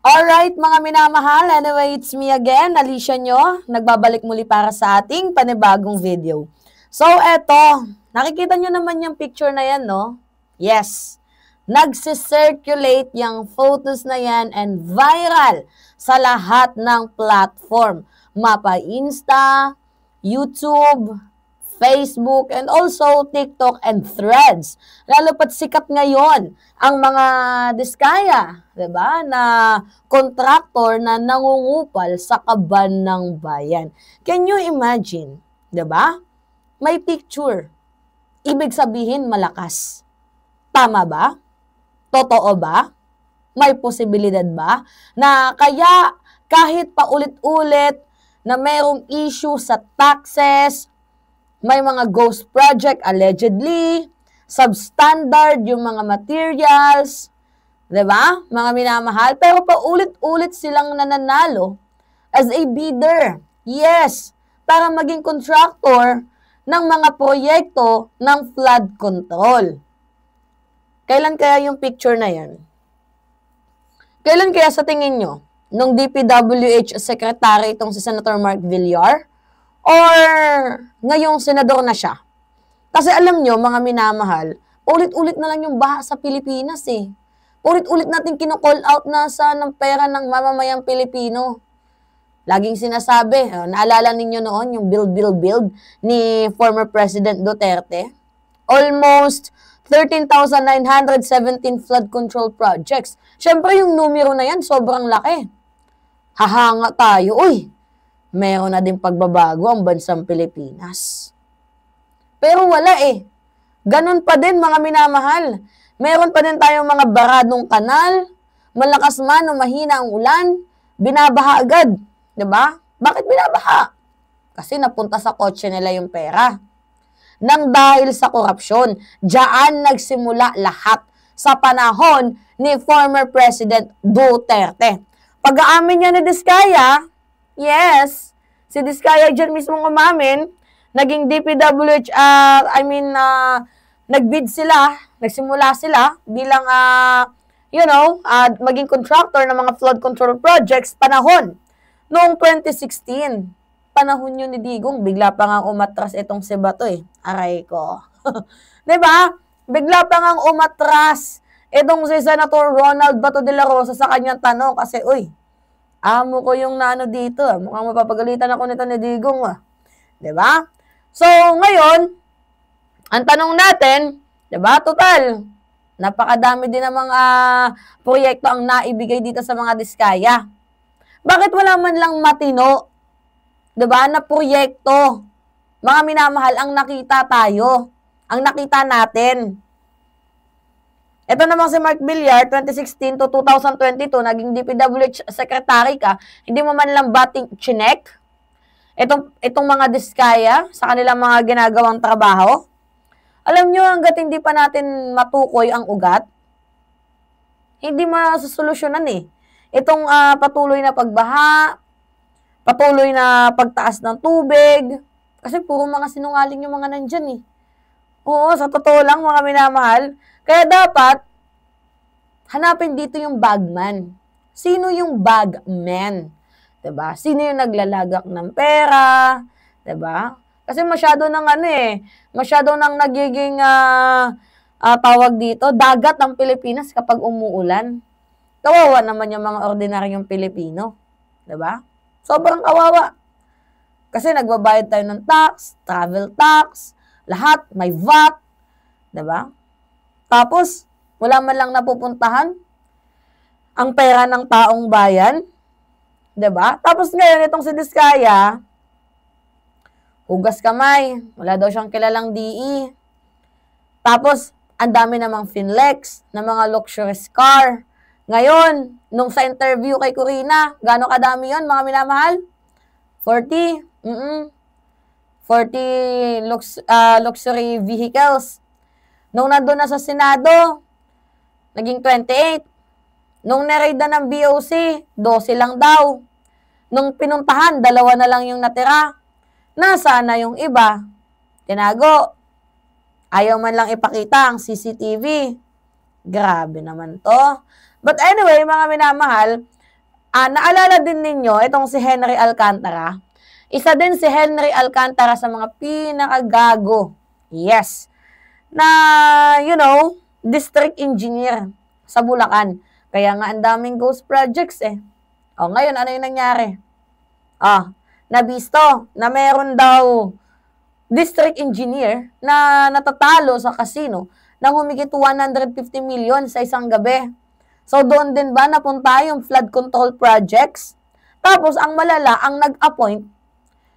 Alright, mga minamahal. Anyway, it's me again, Alicia nyo. Nagbabalik muli para sa ating panibagong video. So, eto. Nakikita nyo naman yung picture na yan, no? Yes. Nagsisirculate yung photos na yan and viral sa lahat ng platform. Mapa Insta, YouTube, Facebook, and also TikTok and Threads. Lalo pat sikat ngayon ang mga diskaya, 'di ba, na kontraktor na nangungupal sa kaban ng bayan. Can you imagine, 'di ba? May picture. Ibig sabihin malakas. Tama ba? Totoo ba? May posibilidad ba na kaya kahit paulit-ulit na mayroong issue sa taxes, may mga ghost project allegedly, substandard yung mga materials, 'di ba? Mga minamahal, pero paulit-ulit silang nananalo as a bidder. Yes, para maging contractor ng mga proyekto ng flood control. Kailan kaya yung picture na yan? Kailan kaya sa tingin nyo? Nung DPWH Secretary itong si Senator Mark Villar? Or ngayong senador na siya? Kasi alam nyo, mga minamahal, ulit-ulit na lang yung baha sa Pilipinas eh. Ulit-ulit natin kino-call out na sa ng pera ng mamamayang Pilipino. Laging sinasabi, naalala ninyo noon yung build ni former President Duterte? Almost 13,917 flood control projects. Siyempre yung numero na yan, sobrang laki. Hahanga tayo, uy! Meron na din pagbabago ang bansang Pilipinas. Pero wala eh. Ganun pa din mga minamahal. Meron pa din tayong mga baradong kanal, malakas man o mahina ang ulan, binabaha agad. 'Di ba? Bakit binabaha? Kasi napunta sa kotse nila yung pera. Nang dahil sa korupsyon, diyan nagsimula lahat sa panahon ni former President Duterte. Pag-aamin niya ni Diskaya, yes, si Diskaya dyan mismo umamin, naging DPWH, nagbid sila, nagsimula sila bilang, maging contractor ng mga flood control projects panahon noong 2016. Panahon yun ni Digong, bigla pa nga umatras itong si Bato eh. Aray ko. Diba? Bigla pa nga umatras itong si Senator Ronald Bato de la Rosa sa kanyang tanong kasi, uy, amo ko yung nano dito. Mukhang mapapagalitan ako nito ni Digong. Diba? So, ngayon, ang tanong natin, diba, total, napakadami din ng mga proyekto ang naibigay dito sa mga diskaya. Bakit wala man lang matino, diba, na proyekto? Mga minamahal, ang nakita tayo, ang nakita natin. Ito namang si Mark Villar, 2016 to 2022, naging DPWH Secretary ka, hindi mo man lang bating chinek itong mga diskaya sa kanilang mga ginagawang trabaho. Alam nyo, hanggat hindi pa natin matukoy ang ugat, hindi masusolusyonan eh. Itong patuloy na pagbaha, patuloy na pagtaas ng tubig, kasi puro mga sinungaling yung mga nandyan eh. Oo, sa totoo lang mga minamahal. Kaya dapat, hanapin dito yung bagman. Sino yung bagman? Diba? Sino yung naglalagak ng pera? Diba? Kasi masyado nang masyado nang nagiging tawag dito, dagat ng Pilipinas kapag umuulan. Kawawa naman yung mga ordinaryong Pilipino. Diba? Sobrang kawawa. Kasi nagbabayad tayo ng tax, travel tax, lahat, may VAT. Diba? Tapos, wala man lang napupuntahan ang pera ng taong bayan. Diba? Tapos ngayon, itong si Diskaya, hugas kamay, wala daw siyang kilalang DE. Tapos, ang dami namang Finlex, na mga luxurious car. Ngayon, nung sa interview kay Corina, gaano kadami yon mga minamahal? 40. 40 luxury vehicles. Nung nandun na sa Senado, naging 28. Nung naraid na ng BOC, 12 lang daw. Nung pinuntahan, 2 na lang yung natira. Nasaan na yung iba? Tinago. Ayaw man lang ipakita ang CCTV. Grabe naman to. But anyway, mga minamahal, Naalala din ninyo, itong si Henry Alcantara. Isa din si Henry Alcantara sa mga pinakagago. Yes. Na, district engineer sa Bulacan. Kaya nga ang daming ghost projects eh. Ngayon, ano yung nangyari? Nabisto na meron daw district engineer na natatalo sa casino ng humigit 150 million sa isang gabi. So, doon din ba napunta yung flood control projects? Tapos, ang malala, ang nag-appoint,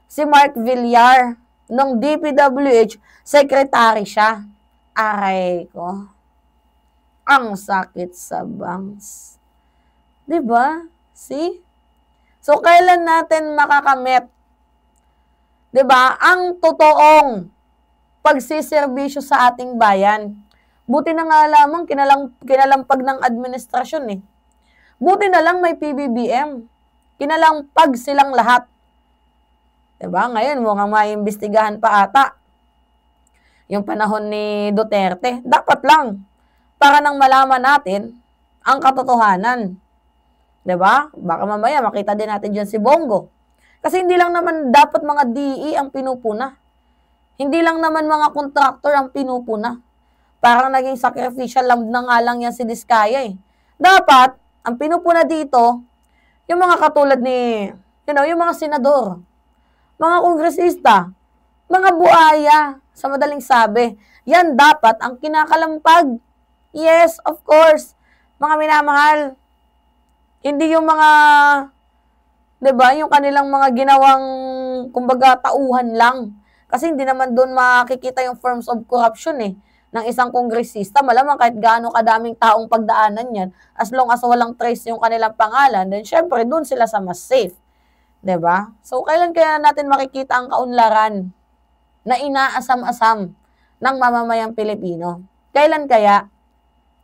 si Mark Villar, ng DPWH, secretary siya. Aray ko. Ang sakit sa bangs. Diba? See? So, kailan natin makakamit? Diba? Ang totoong pagsiservisyo sa ating bayan. Buti na nga lamang kinalampag ng administrasyon eh. Buti na lang may PBBM. Kinalampag silang lahat. Diba? Ngayon, mukhang maimbestigahan pa ata. Yung panahon ni Duterte. Dapat lang. Para nang malaman natin ang katotohanan. Diba? Baka mamaya makita din natin dyan si Bongo. Kasi hindi lang naman dapat mga DE ang pinupuna. Hindi lang naman mga contractor ang pinupuna. Parang naging sacrificial lamb na nga lang yan si Diskaya eh. Dapat, ang pinupuna dito, yung mga katulad ni, yung mga senador, mga kongresista, mga buaya, sa madaling sabi. Yan dapat ang kinakalampag. Yes, of course. Mga minamahal. Hindi yung mga, diba, yung kanilang mga ginawang, kumbaga, tauhan lang. Kasi hindi naman doon makikita yung forms of corruption eh. Ng isang kongresista, malamang kahit gaano kadaming taong pagdaanan yan, as long as walang trace yung kanilang pangalan, then syempre, doon sila sa mas safe. Diba? So, kailan kaya natin makikita ang kaunlaran na inaasam-asam ng mamamayang Pilipino? Kailan kaya?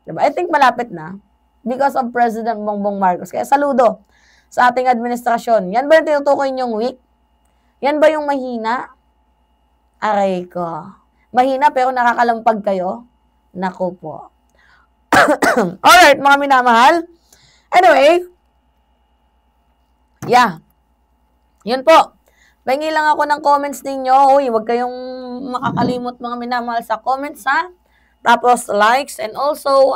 Diba? I think malapit na because of President Bongbong Marcos. Kaya saludo sa ating administrasyon. Yan ba yung tinutukoy niyong weak? Yan ba yung mahina? Aray ko. Mahina pero nakakalampag kayo? Naku po. Alright, mga minamahal. Anyway, yeah. Yun po. Pahingi lang ako ng comments ninyo. Uy, huwag kayong makakalimot mga minamahal sa comments ha. Tapos likes and also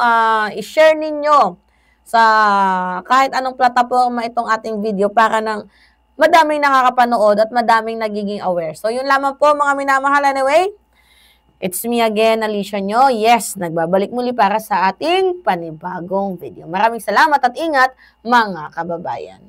i-share ninyo sa kahit anong plataforma itong ating video para nang madaming nakakapanood at madaming nagiging aware. So, yun lamang po mga minamahal. Anyway, it's me again, Alicia nyo. Yes, nagbabalik muli para sa ating panibagong video. Maraming salamat at ingat mga kababayan.